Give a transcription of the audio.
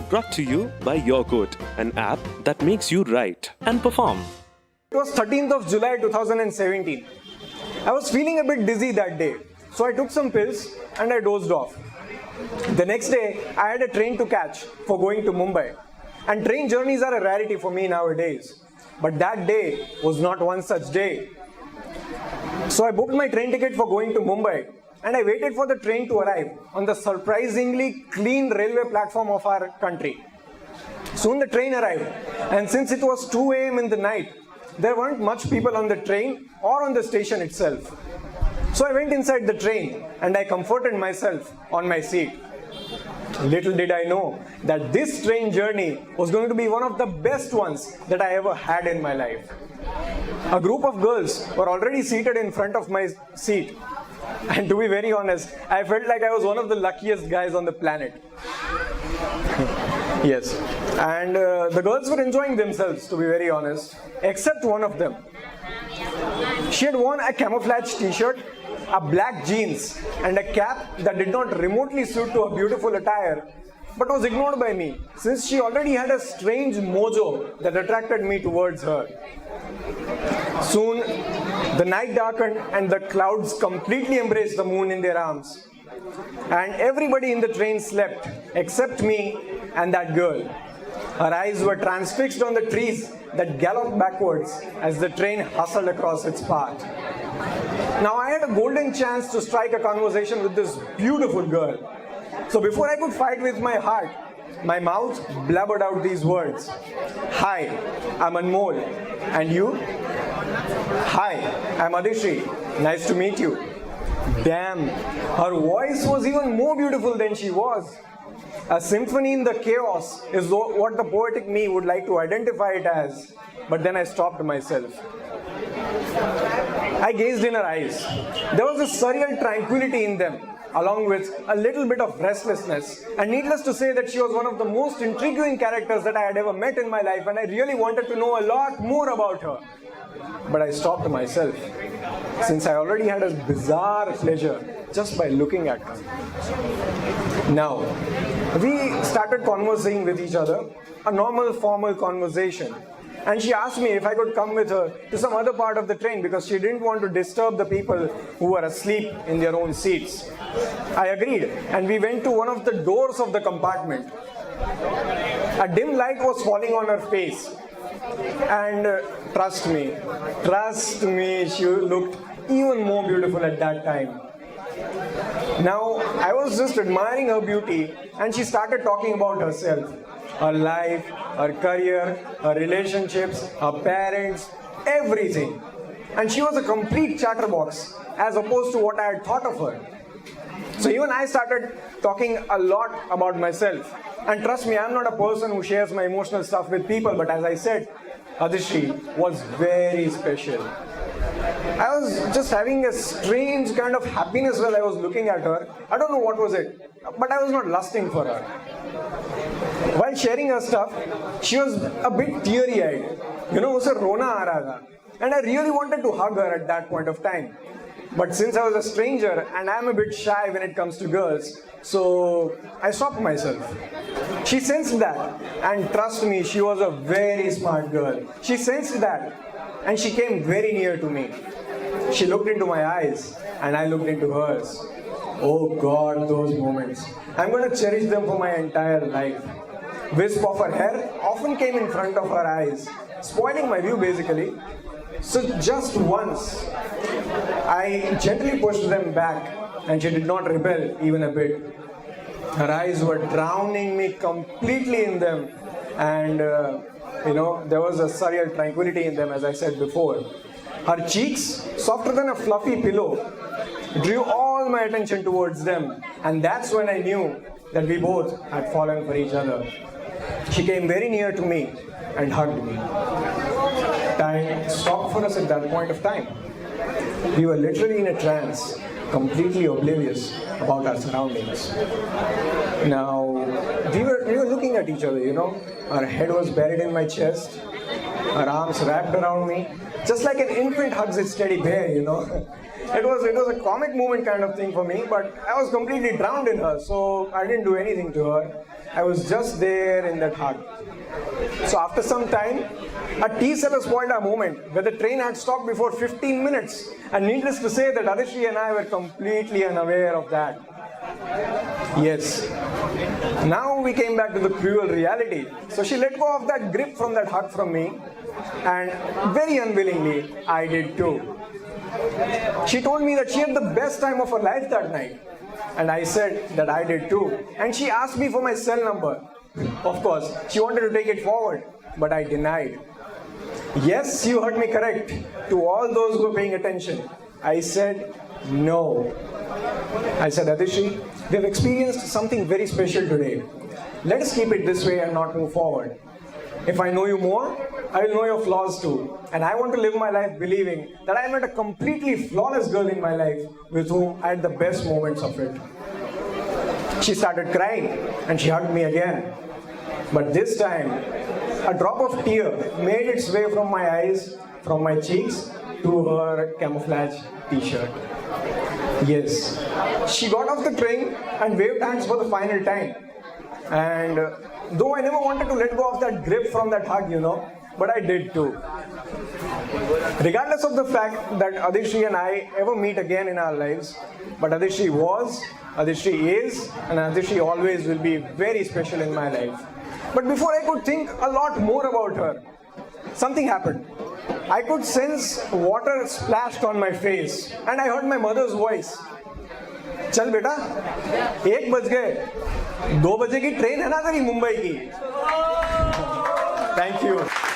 Brought to you by YourQuote, an app that makes you write and perform. It was 13th of July 2017. I was feeling a bit dizzy that day, so I took some pills and I dozed off. The next day, I had a train to catch for going to Mumbai. And train journeys are a rarity for me nowadays. But that day was not one such day. So I booked my train ticket for going to Mumbai and I waited for the train to arrive on the surprisingly clean railway platform of our country. Soon the train arrived, and since it was 2 a.m. in the night, there weren't much people on the train or on the station itself. So I went inside the train and I comforted myself on my seat. Little did I know that this train journey was going to be one of the best ones that I ever had in my life. A group of girls were already seated in front of my seat. And to be very honest, I felt like I was one of the luckiest guys on the planet. Yes. And the girls were enjoying themselves, to be very honest, except one of them. She had worn a camouflage t-shirt, a black jeans, and a cap that did not remotely suit to her beautiful attire, but was ignored by me, since she already had a strange mojo that attracted me towards her. Soon, the night darkened and the clouds completely embraced the moon in their arms. And everybody in the train slept, except me and that girl. Her eyes were transfixed on the trees that galloped backwards as the train hustled across its path. Now I had a golden chance to strike a conversation with this beautiful girl. So before I could fight with my heart, my mouth blabbered out these words. Hi, I'm Anmol. And you? Hi, I'm Adishri. Nice to meet you. Damn, her voice was even more beautiful than she was. A symphony in the chaos is what the poetic me would like to identify it as. But then I stopped myself. I gazed in her eyes. There was a surreal tranquility in them, along with a little bit of restlessness. And needless to say that she was one of the most intriguing characters that I had ever met in my life, and I really wanted to know a lot more about her. But I stopped myself, since I already had a bizarre pleasure just by looking at her. Now, we started conversing with each other, a normal formal conversation. And she asked me if I could come with her to some other part of the train because she didn't want to disturb the people who were asleep in their own seats. I agreed, and we went to one of the doors of the compartment. A dim light was falling on her face. And trust me, she looked even more beautiful at that time. Now, I was just admiring her beauty, and she started talking about herself. Her life, her career, her relationships, her parents, everything. And she was a complete chatterbox as opposed to what I had thought of her. So even I started talking a lot about myself. And trust me, I'm not a person who shares my emotional stuff with people, but as I said, Adishri was very special. I was just having a strange kind of happiness while I was looking at her. I don't know what was it, but I was not lusting for her. While sharing her stuff, she was a bit teary-eyed. Usse rona aa raha tha. And I really wanted to hug her at that point of time. But since I was a stranger and I'm a bit shy when it comes to girls, so I stopped myself. She sensed that, and trust me, she was a very smart girl. She sensed that, and she came very near to me. She looked into my eyes, and I looked into hers. Oh God, those moments. I'm going to cherish them for my entire life. Wisp of her hair often came in front of her eyes, spoiling my view basically. So just once, I gently pushed them back, and she did not rebel even a bit. Her eyes were drowning me completely in them, and there was a surreal tranquility in them, as I said before. Her cheeks, softer than a fluffy pillow, drew all my attention towards them, and that's when I knew that we both had fallen for each other. She came very near to me and hugged me. Time stopped for us at that point of time. We were literally in a trance, completely oblivious about our surroundings. Now, we were looking at each other, Her head was buried in my chest, her arms wrapped around me, just like an infant hugs its teddy bear, It was a comic moment kind of thing for me, but I was completely drowned in her, so I didn't do anything to her. I was just there in that hug. So after some time, a tea seller spoiled our moment where the train had stopped before 15 minutes. And needless to say that Adishri and I were completely unaware of that. Yes. Now we came back to the cruel reality. So she let go of that grip from that hug from me, and very unwillingly, I did too. She told me that she had the best time of her life that night. And I said that I did too. And she asked me for my cell number. Of course, she wanted to take it forward, but I denied. Yes, you heard me correct. To all those who were paying attention, I said no. I said, Adishri, we have experienced something very special today. Let us keep it this way and not move forward. If I know you more, I will know your flaws too. And I want to live my life believing that I met a completely flawless girl in my life with whom I had the best moments of it. She started crying and she hugged me again. But this time, a drop of tear made its way from my eyes, from my cheeks, to her camouflage t-shirt. Yes, she got off the train and waved hands for the final time. And though I never wanted to let go of that grip from that hug, but I did too. Regardless of the fact that Adishri and I ever meet again in our lives, but Adishri was, Adishri is, and Adishri always will be very special in my life. But before I could think a lot more about her, something happened. I could sense water splashed on my face, and I heard my mother's voice. चल बेटा, 1 बज गए, 2 बजे की train है ना तेरी मुंबई की. Thank you.